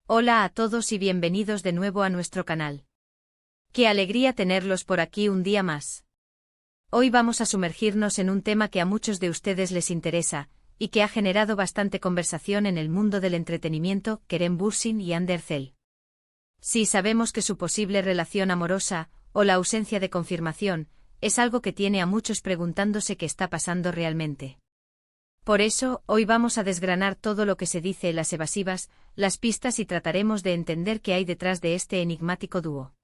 Hola a todos y bienvenidos de nuevo a nuestro canal. Qué alegría tenerlos por aquí un día más. Hoy vamos a sumergirnos en un tema que a muchos de ustedes les interesa, y que ha generado bastante conversación en el mundo del entretenimiento: Kerem Bürsin y Hande Erçel. Sí, sabemos que su posible relación amorosa, o la ausencia de confirmación, es algo que tiene a muchos preguntándose qué está pasando realmente. Por eso, hoy vamos a desgranar todo lo que se dice en las evasivas, las pistas, y trataremos de entender qué hay detrás de este enigmático dúo.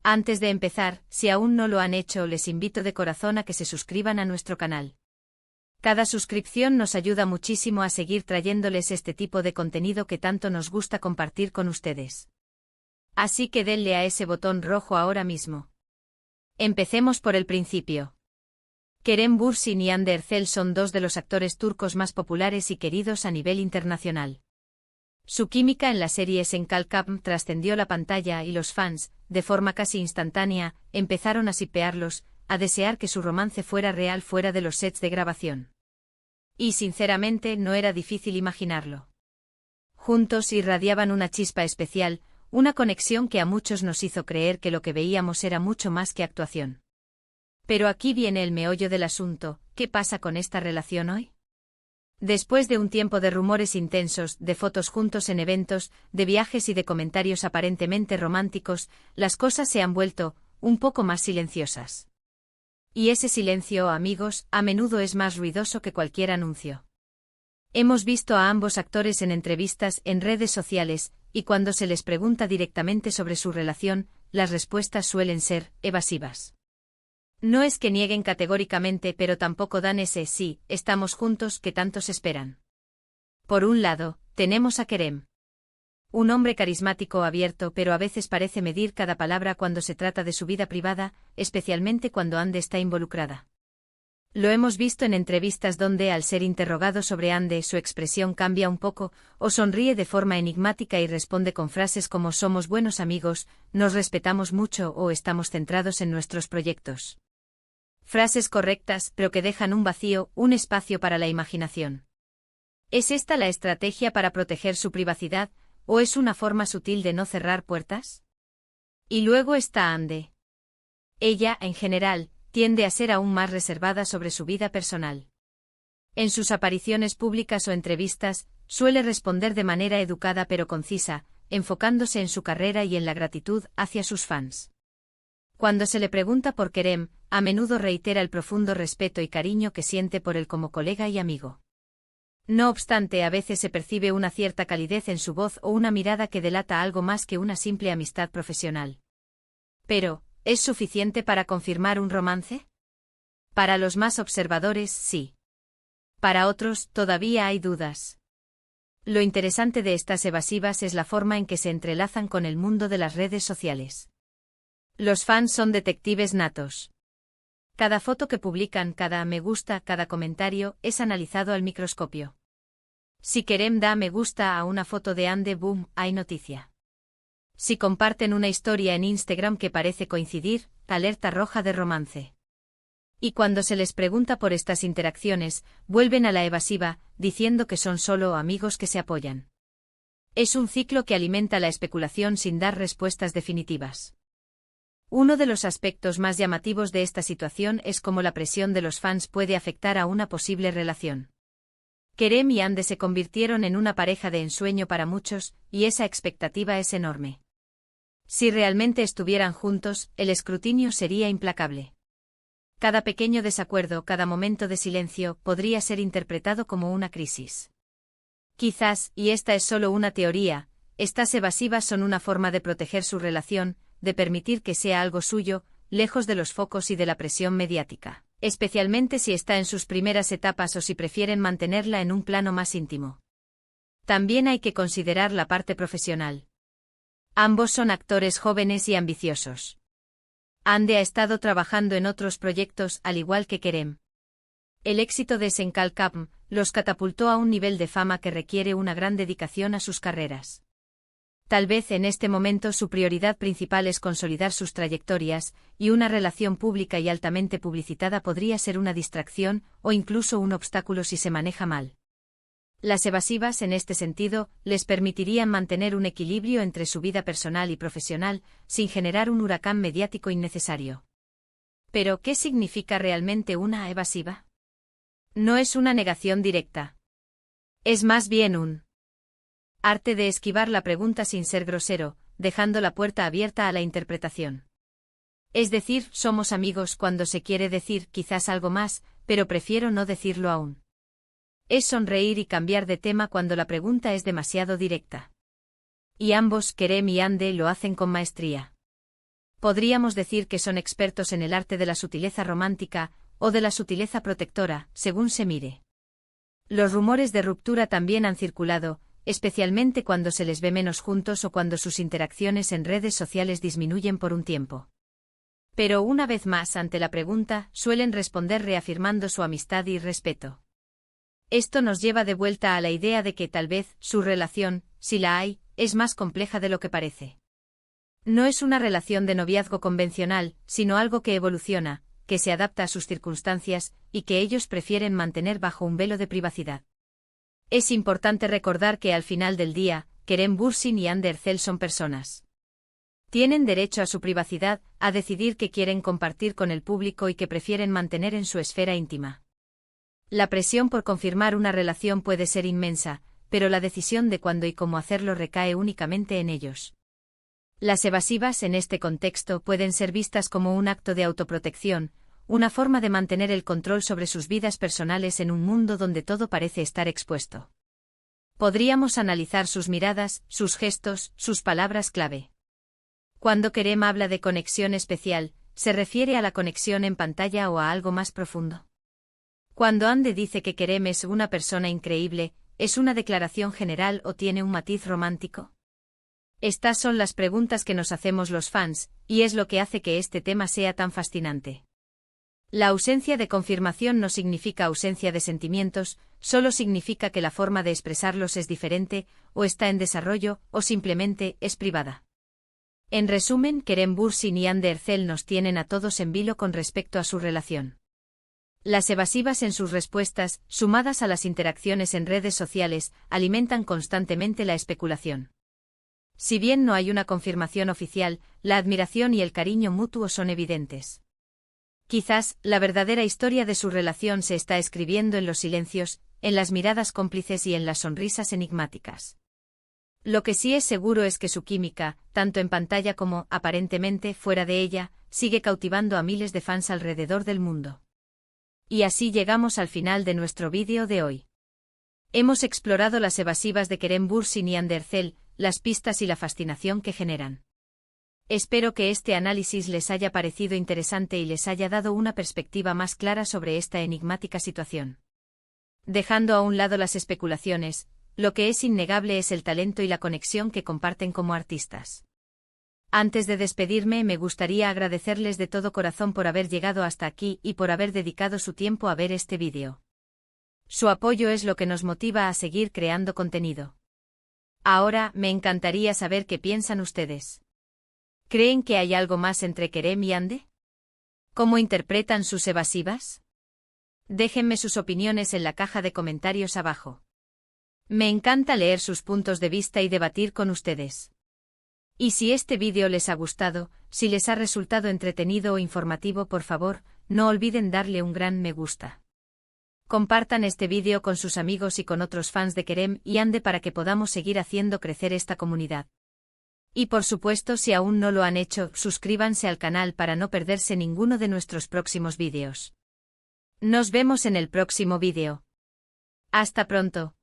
Antes de empezar, si aún no lo han hecho, les invito de corazón a que se suscriban a nuestro canal. Cada suscripción nos ayuda muchísimo a seguir trayéndoles este tipo de contenido que tanto nos gusta compartir con ustedes. Así que denle a ese botón rojo ahora mismo. Empecemos por el principio. Kerem Bürsin y Hande Erçel son dos de los actores turcos más populares y queridos a nivel internacional. Su química en la serie Senkalkam trascendió la pantalla y los fans, de forma casi instantánea, empezaron a shippearlos, a desear que su romance fuera real fuera de los sets de grabación. Y sinceramente no era difícil imaginarlo. Juntos irradiaban una chispa especial, una conexión que a muchos nos hizo creer que lo que veíamos era mucho más que actuación. Pero aquí viene el meollo del asunto: ¿qué pasa con esta relación hoy? Después de un tiempo de rumores intensos, de fotos juntos en eventos, de viajes y de comentarios aparentemente románticos, las cosas se han vuelto un poco más silenciosas. Y ese silencio, amigos, a menudo es más ruidoso que cualquier anuncio. Hemos visto a ambos actores en entrevistas en redes sociales, y cuando se les pregunta directamente sobre su relación, las respuestas suelen ser evasivas. No es que nieguen categóricamente, pero tampoco dan ese "sí, estamos juntos" que tantos esperan. Por un lado, tenemos a Kerem. Un hombre carismático, abierto, pero a veces parece medir cada palabra cuando se trata de su vida privada, especialmente cuando Hande está involucrada. Lo hemos visto en entrevistas donde, al ser interrogado sobre Hande, su expresión cambia un poco, o sonríe de forma enigmática y responde con frases como "somos buenos amigos", "nos respetamos mucho" o "estamos centrados en nuestros proyectos". Frases correctas, pero que dejan un vacío, un espacio para la imaginación. ¿Es esta la estrategia para proteger su privacidad, o es una forma sutil de no cerrar puertas? Y luego está Hande. Ella, en general, tiende a ser aún más reservada sobre su vida personal. En sus apariciones públicas o entrevistas, suele responder de manera educada pero concisa, enfocándose en su carrera y en la gratitud hacia sus fans. Cuando se le pregunta por Kerem, a menudo reitera el profundo respeto y cariño que siente por él como colega y amigo. No obstante, a veces se percibe una cierta calidez en su voz o una mirada que delata algo más que una simple amistad profesional. Pero, ¿es suficiente para confirmar un romance? Para los más observadores, sí. Para otros, todavía hay dudas. Lo interesante de estas evasivas es la forma en que se entrelazan con el mundo de las redes sociales. Los fans son detectives natos. Cada foto que publican, cada me gusta, cada comentario, es analizado al microscopio. Si Kerem da me gusta a una foto de Hande, boom, hay noticia. Si comparten una historia en Instagram que parece coincidir, alerta roja de romance. Y cuando se les pregunta por estas interacciones, vuelven a la evasiva, diciendo que son solo amigos que se apoyan. Es un ciclo que alimenta la especulación sin dar respuestas definitivas. Uno de los aspectos más llamativos de esta situación es cómo la presión de los fans puede afectar a una posible relación. Kerem y Hande se convirtieron en una pareja de ensueño para muchos, y esa expectativa es enorme. Si realmente estuvieran juntos, el escrutinio sería implacable. Cada pequeño desacuerdo, cada momento de silencio, podría ser interpretado como una crisis. Quizás, y esta es solo una teoría, estas evasivas son una forma de proteger su relación, de permitir que sea algo suyo, lejos de los focos y de la presión mediática, especialmente si está en sus primeras etapas o si prefieren mantenerla en un plano más íntimo. También hay que considerar la parte profesional. Ambos son actores jóvenes y ambiciosos. Hande ha estado trabajando en otros proyectos al igual que Kerem. El éxito de Senkalkam los catapultó a un nivel de fama que requiere una gran dedicación a sus carreras. Tal vez en este momento su prioridad principal es consolidar sus trayectorias, y una relación pública y altamente publicitada podría ser una distracción, o incluso un obstáculo si se maneja mal. Las evasivas, en este sentido, les permitirían mantener un equilibrio entre su vida personal y profesional, sin generar un huracán mediático innecesario. Pero, ¿qué significa realmente una evasiva? No es una negación directa. Es más bien un arte de esquivar la pregunta sin ser grosero, dejando la puerta abierta a la interpretación. Es decir, somos amigos cuando se quiere decir quizás algo más, pero prefiero no decirlo aún. Es sonreír y cambiar de tema cuando la pregunta es demasiado directa. Y ambos, Kerem y Hande, lo hacen con maestría. Podríamos decir que son expertos en el arte de la sutileza romántica, o de la sutileza protectora, según se mire. Los rumores de ruptura también han circulado, especialmente cuando se les ve menos juntos o cuando sus interacciones en redes sociales disminuyen por un tiempo. Pero una vez más, ante la pregunta, suelen responder reafirmando su amistad y respeto. Esto nos lleva de vuelta a la idea de que tal vez su relación, si la hay, es más compleja de lo que parece. No es una relación de noviazgo convencional, sino algo que evoluciona, que se adapta a sus circunstancias, y que ellos prefieren mantener bajo un velo de privacidad. Es importante recordar que al final del día, Kerem Bürsin y Hande Erçel son personas. Tienen derecho a su privacidad, a decidir qué quieren compartir con el público y qué prefieren mantener en su esfera íntima. La presión por confirmar una relación puede ser inmensa, pero la decisión de cuándo y cómo hacerlo recae únicamente en ellos. Las evasivas en este contexto pueden ser vistas como un acto de autoprotección, una forma de mantener el control sobre sus vidas personales en un mundo donde todo parece estar expuesto. Podríamos analizar sus miradas, sus gestos, sus palabras clave. Cuando Kerem habla de conexión especial, ¿se refiere a la conexión en pantalla o a algo más profundo? Cuando Hande dice que Kerem es una persona increíble, ¿es una declaración general o tiene un matiz romántico? Estas son las preguntas que nos hacemos los fans, y es lo que hace que este tema sea tan fascinante. La ausencia de confirmación no significa ausencia de sentimientos, solo significa que la forma de expresarlos es diferente, o está en desarrollo, o simplemente es privada. En resumen, Kerem Bürsin y Hande Erçel nos tienen a todos en vilo con respecto a su relación. Las evasivas en sus respuestas, sumadas a las interacciones en redes sociales, alimentan constantemente la especulación. Si bien no hay una confirmación oficial, la admiración y el cariño mutuo son evidentes. Quizás, la verdadera historia de su relación se está escribiendo en los silencios, en las miradas cómplices y en las sonrisas enigmáticas. Lo que sí es seguro es que su química, tanto en pantalla como, aparentemente, fuera de ella, sigue cautivando a miles de fans alrededor del mundo. Y así llegamos al final de nuestro vídeo de hoy. Hemos explorado las evasivas de Kerem Bürsin y Hande Erçel, las pistas y la fascinación que generan. Espero que este análisis les haya parecido interesante y les haya dado una perspectiva más clara sobre esta enigmática situación. Dejando a un lado las especulaciones, lo que es innegable es el talento y la conexión que comparten como artistas. Antes de despedirme, me gustaría agradecerles de todo corazón por haber llegado hasta aquí y por haber dedicado su tiempo a ver este vídeo. Su apoyo es lo que nos motiva a seguir creando contenido. Ahora, me encantaría saber qué piensan ustedes. ¿Creen que hay algo más entre Kerem y Hande? ¿Cómo interpretan sus evasivas? Déjenme sus opiniones en la caja de comentarios abajo. Me encanta leer sus puntos de vista y debatir con ustedes. Y si este vídeo les ha gustado, si les ha resultado entretenido o informativo, por favor, no olviden darle un gran me gusta. Compartan este vídeo con sus amigos y con otros fans de Kerem y Hande para que podamos seguir haciendo crecer esta comunidad. Y por supuesto, si aún no lo han hecho, suscríbanse al canal para no perderse ninguno de nuestros próximos vídeos. Nos vemos en el próximo vídeo. Hasta pronto.